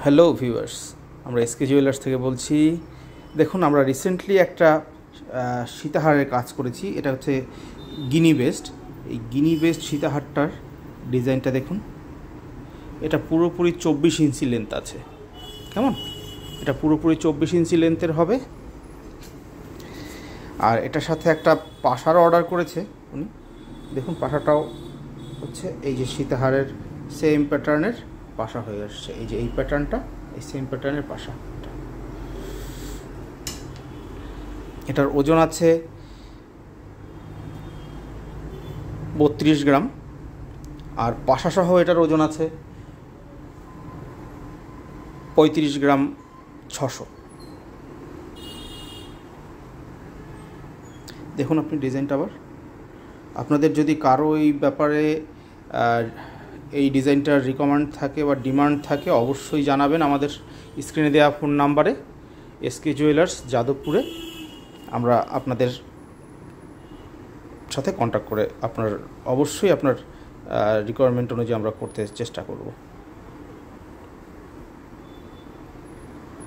Hello viewers, আমরা SK jewellers থেকে বলছি। দেখুন, আমরা রিসেন্টলি একটা সীতাহারের কাজ করেছি। এটা হচ্ছে গিনি বেস্ট। এই গিনি বেস্ট সীতাহারটার ডিজাইনটা দেখুন। এটা পুরোপুরি 24 ইঞ্চি লেন্থ আছে। কেমন? এটা পুরোপুরি 24 ইঞ্চি লেন্থের হবে। আর এটার সাথে একটা পাশার অর্ডার করেছে উনি। দেখুন, পাশাটাও হচ্ছে এই যে সীতাহারের সেম প্যাটার্নের পাশা হয়ে আসছে। এই যে এই প্যাটার্নটা, এই সেম প্যাটার্নের পাশা। এটার ওজন আছে 32 গ্রাম, আর পাশাসহ এটার ওজন আছে 35 গ্রাম 600। দেখুন আপনি ডিজাইনটা আবার। আপনাদের যদি কারো এই ব্যাপারে এই ডিজাইনটার রিকমেন্ড থাকে বা ডিমান্ড থাকে, অবশ্যই জানাবেন আমাদের স্ক্রিনে দেওয়া ফোন নাম্বারে। এসকে জুয়েলার্স, যাদবপুরে। আমরা আপনাদের সাথে কন্ট্যাক্ট করে অবশ্যই আপনার রিকোয়ারমেন্ট অনুযায়ী আমরা করতে চেষ্টা করব।